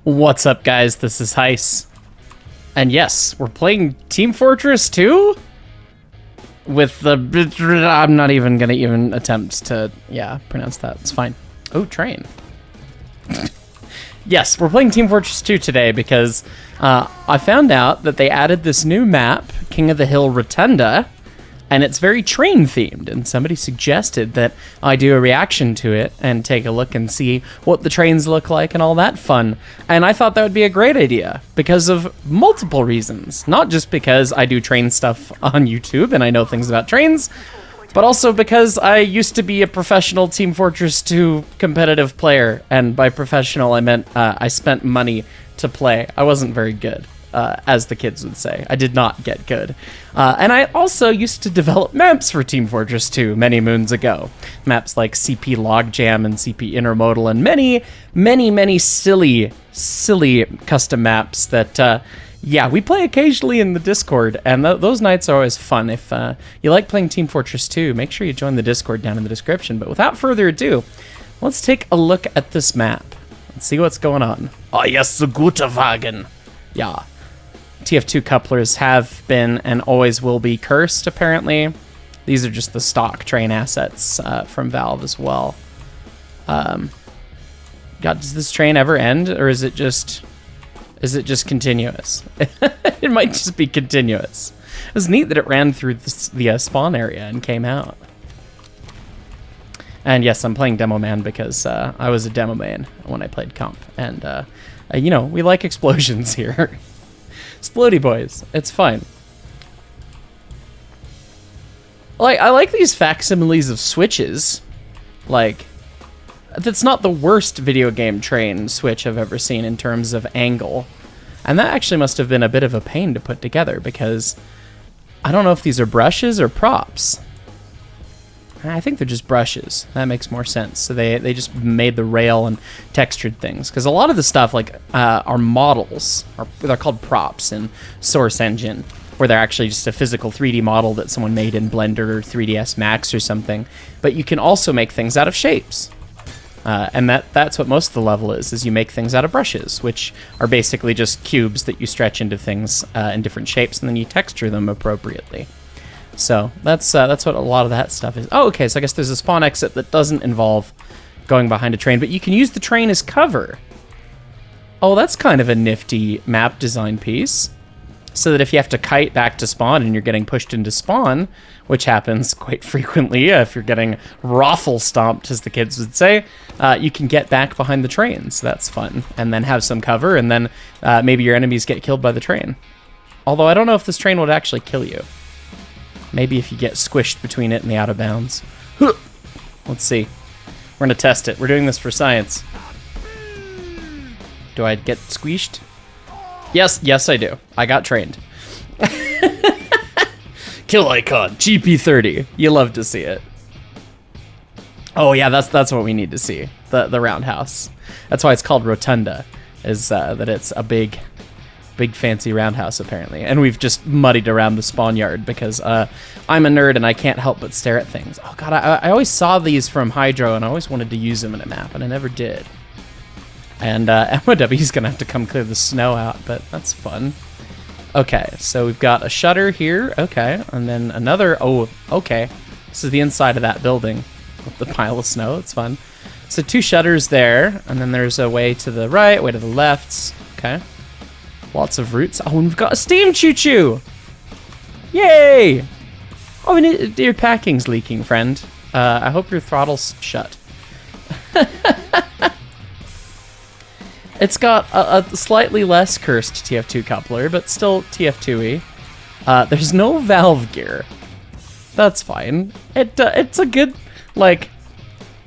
What's up, guys? This is Heis. And yes, we're playing Team Fortress 2? With the... I'm not even gonna attempt to, pronounce that. It's fine. Oh, train. Yes, we're playing Team Fortress 2 today because I found out that they added this new map, King of the Hill Rotunda, and it's very train themed, and somebody suggested that I do a reaction to it and take a look and see what the trains look like and all that fun. And I thought that would be a great idea because of multiple reasons. Not just because I do train stuff on YouTube and I know things about trains, but also because I used to be a professional Team Fortress 2 competitive player, and by professional I meant I spent money to play. I wasn't very good. As the kids would say. I did not get good. And I also used to develop maps for Team Fortress 2 many moons ago. Maps like CP Logjam and CP Intermodal and many silly custom maps that, we play occasionally in the Discord, and those nights are always fun. If you like playing Team Fortress 2, make sure you join the Discord down in the description. But without further ado, let's take a look at this map and see what's going on. Oh yes, the gute Wagen. Yeah. TF2 couplers have been and always will be cursed, apparently. These are just the stock train assets from Valve as well. God, does this train ever end, or is it just continuous? It might just be continuous. It was neat that it ran through the spawn area and came out. And yes, I'm playing Demo Man because I was a Demo Man when I played Comp. And, we like explosions here. Explodey boys, it's fine. I like these facsimiles of switches. That's not the worst video game train switch I've ever seen in terms of angle. And that actually must have been a bit of a pain to put together because I don't know if these are brushes or props. I think they're just brushes. That makes more sense. So they just made the rail and textured things. Because a lot of the stuff, are models. They're called props in Source Engine, where they're actually just a physical 3D model that someone made in Blender or 3ds Max or something. But you can also make things out of shapes. And that's what most of the level is you make things out of brushes, which are basically just cubes that you stretch into things in different shapes, and then you texture them appropriately. So that's what a lot of that stuff is. Oh, okay, so I guess there's a spawn exit that doesn't involve going behind a train, but you can use the train as cover. Oh, that's kind of a nifty map design piece. So that if you have to kite back to spawn and you're getting pushed into spawn, which happens quite frequently if you're getting raffle stomped, as the kids would say, you can get back behind the train, so that's fun. And then have some cover, and then maybe your enemies get killed by the train. Although I don't know if this train would actually kill you. Maybe if you get squished between it and the out of bounds. Let's see. We're gonna test it. We're doing this for science. Do I get squished? Yes, I do. I got trained. Kill icon, GP30. You love to see it. Oh yeah, that's what we need to see. The roundhouse. That's why it's called Rotunda, is that it's a big fancy roundhouse apparently, and we've just muddied around the spawn yard because I'm a nerd and I can't help but stare at things. Oh god, I always saw these from Hydro and I always wanted to use them in a map, and I never did. And MOW's gonna have to come clear the snow out, but that's fun. Okay, so we've got a shutter here, okay, and then another, oh, okay. This is the inside of that building with the pile of snow, it's fun. So 2 shutters there, and then there's a way to the right, way to the left, okay. Lots of routes. Oh, and we've got a steam choo-choo! Yay! Oh, and your packing's leaking, friend. I hope your throttle's shut. It's got a slightly less cursed TF2 coupler, but still TF2-y. There's no valve gear. That's fine. It's a good, a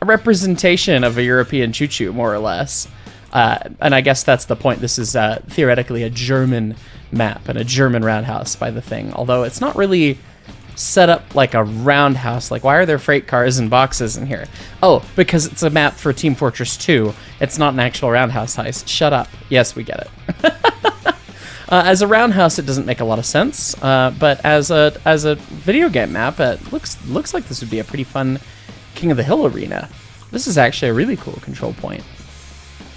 representation of a European choo-choo, more or less. And I guess that's the point. This is theoretically a German map and a German roundhouse by the thing, although it's not really set up like a roundhouse. Why are there freight cars and boxes in here? Oh, because it's a map for Team Fortress 2. It's not an actual roundhouse heist. Shut up. Yes, we get it. As a roundhouse, it doesn't make a lot of sense, but as a video game map, it looks like this would be a pretty fun King of the Hill arena. This is actually a really cool control point.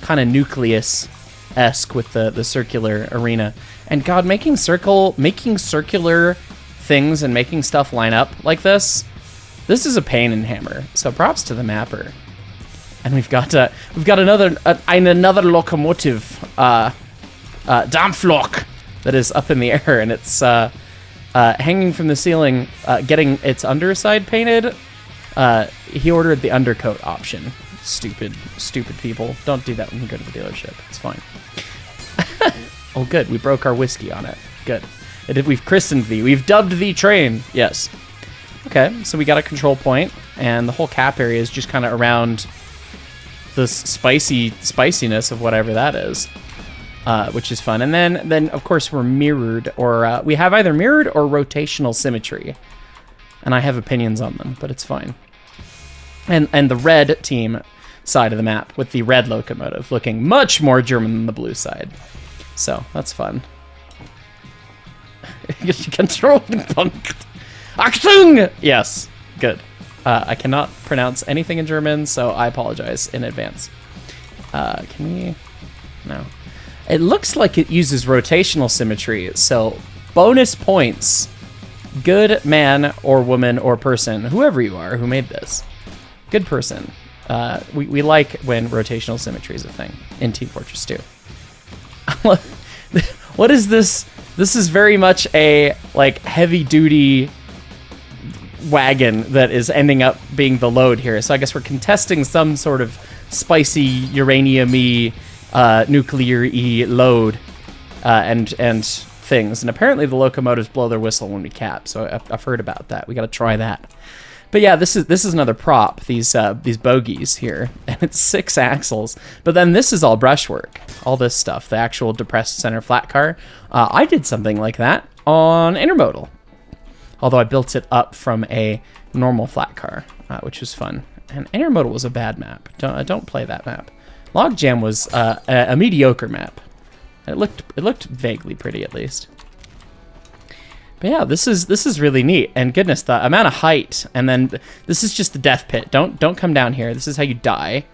Kind of nucleus esque with the circular arena. And God, making circular things and making stuff line up like this is a pain in Hammer. So props to the mapper. And we've got another locomotive, Dampflok, that is up in the air, and it's hanging from the ceiling, getting its underside painted. He ordered the undercoat option. Stupid people. Don't do that when you go to the dealership. It's fine. Oh, good. We broke our whiskey on it. Good. We've christened thee. We've dubbed thee train. Yes. Okay, so we got a control point, and the whole cap area is just kind of around the spiciness of whatever that is, which is fun. And then of course we're mirrored, or we have either mirrored or rotational symmetry, and I have opinions on them, but it's fine. And the red team side of the map with the red locomotive looking much more German than the blue side, so that's fun. Controlling punkt. Achtung! Yes, good. I cannot pronounce anything in German, so I apologize in advance. Can we? No. It looks like it uses rotational symmetry, so bonus points. Good man or woman or person, whoever you are who made this. Good person. We like when rotational symmetry is a thing in Team Fortress 2. What is this? This is very much a heavy-duty wagon that is ending up being the load here. So I guess we're contesting some sort of spicy uranium-y, nuclear-y load and things. And apparently the locomotives blow their whistle when we cap. So I've heard about that. We got to try that. But yeah, this is another prop. These bogies here, and it's 6 axles. But then this is all brushwork. All this stuff, the actual depressed center flat car. I did something like that on Intermodal. Although I built it up from a normal flat car, which was fun. And Intermodal was a bad map. Don't play that map. Logjam was a mediocre map. It looked vaguely pretty, at least. But yeah, this is really neat. And goodness, the amount of height, and then this is just the death pit. Don't come down here. This is how you die.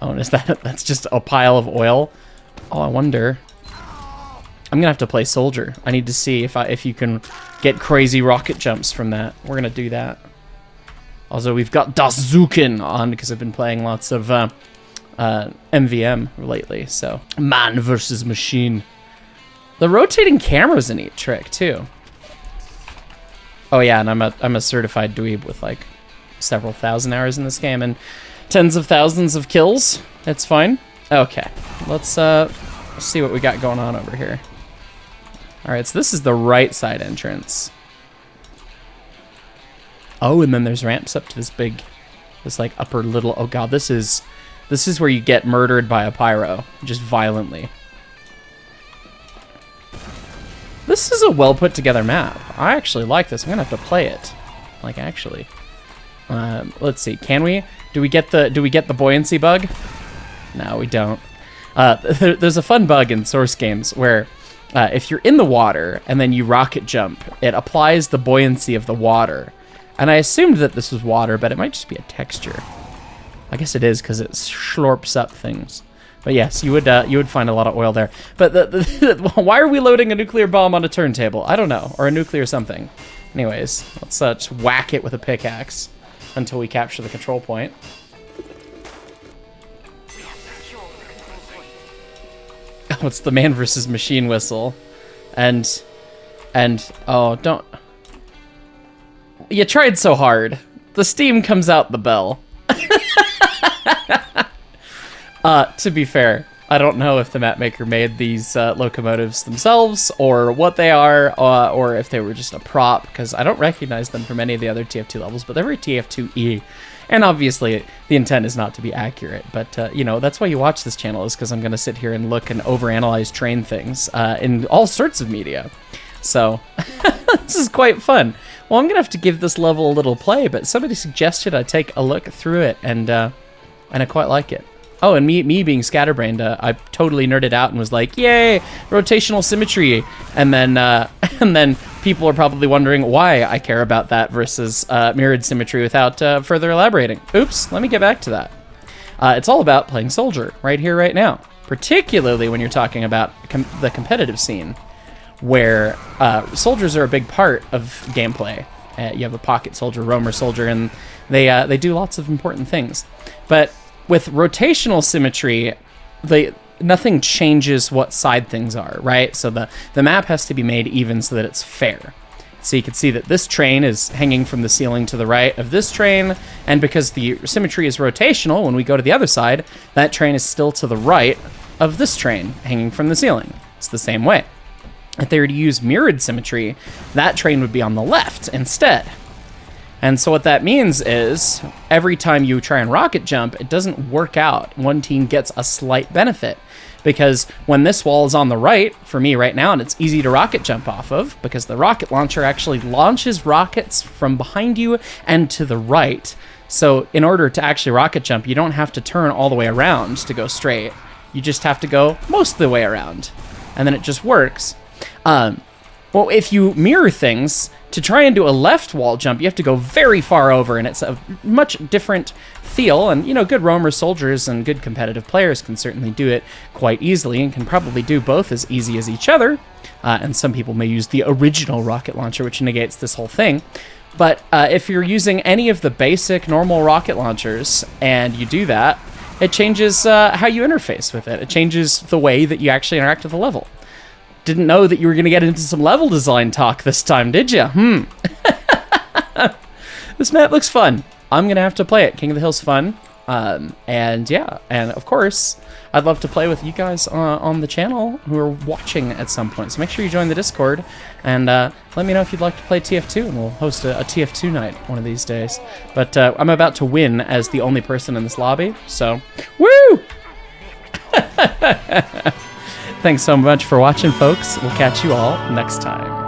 Oh, and is that's just a pile of oil? Oh, I wonder. I'm gonna have to play soldier. I need to see if you can get crazy rocket jumps from that. We're gonna do that. Also, we've got Das Zuken on because I've been playing lots of MVM lately. So man versus machine. The rotating camera's a neat trick too. Oh yeah, and I'm a certified dweeb with like several thousand hours in this game and tens of thousands of kills. It's fine. Okay, let's see what we got going on over here. All right, so this is the right side entrance. Oh, and then there's ramps up to this like upper little. Oh god, this is where you get murdered by a pyro, just violently. This is a well put together map. I actually like this. I'm gonna have to play it. Like actually. Let's see. Can we? Do we get the buoyancy bug? No, we don't. There's a fun bug in Source games where if you're in the water and then you rocket jump, it applies the buoyancy of the water. And I assumed that this was water, but it might just be a texture. I guess it is because it slurps up things. But yes, you would find a lot of oil there. But why are we loading a nuclear bomb on a turntable? I don't know, or a nuclear something. Anyways, let's just whack it with a pickaxe until we capture the control point. Oh, it's the man versus machine whistle, and oh, don't. You tried so hard. The steam comes out the bell. To be fair, I don't know if the mapmaker made these locomotives themselves or what they are, or if they were just a prop, because I don't recognize them from any of the other TF2 levels, but they're very TF2E. And obviously, the intent is not to be accurate, but, you know, that's why you watch this channel, is because I'm going to sit here and look and overanalyze train things in all sorts of media. So, this is quite fun. Well, I'm going to have to give this level a little play, but somebody suggested I take a look through it, and I quite like it. Oh, and me being scatterbrained, I totally nerded out and was like, "Yay, rotational symmetry!" And then people are probably wondering why I care about that versus mirrored symmetry without further elaborating. Oops, let me get back to that. It's all about playing soldier right here, right now. particularly when you're talking about the competitive scene, where soldiers are a big part of gameplay. You have a pocket soldier, roamer soldier, and they do lots of important things. But with rotational symmetry, nothing changes what side things are, right? So the map has to be made even so that it's fair. So you can see that this train is hanging from the ceiling to the right of this train, and because the symmetry is rotational, when we go to the other side, that train is still to the right of this train hanging from the ceiling. It's the same way. If they were to use mirrored symmetry, that train would be on the left instead. And so what that means is every time you try and rocket jump, it doesn't work out. One team gets a slight benefit, because when this wall is on the right, for me right now, and it's easy to rocket jump off of, because the rocket launcher actually launches rockets from behind you and to the right. So in order to actually rocket jump, you don't have to turn all the way around to go straight. You just have to go most of the way around, and then it just works. Well, if you mirror things, to try and do a left wall jump, you have to go very far over, and it's a much different feel. And, you know, good roamer soldiers and good competitive players can certainly do it quite easily, and can probably do both as easy as each other. And some people may use the original rocket launcher, which negates this whole thing. But if you're using any of the basic normal rocket launchers and you do that, it changes how you interface with it. It changes the way that you actually interact with the level. Didn't know that you were going to get into some level design talk this time, did you? This map looks fun. I'm going to have to play it. King of the Hill's fun. And yeah, and of course, I'd love to play with you guys on the channel who are watching at some point. So make sure you join the Discord, and let me know if you'd like to play TF2, and we'll host a TF2 night one of these days. But I'm about to win as the only person in this lobby, so woo! Thanks so much for watching, folks. We'll catch you all next time.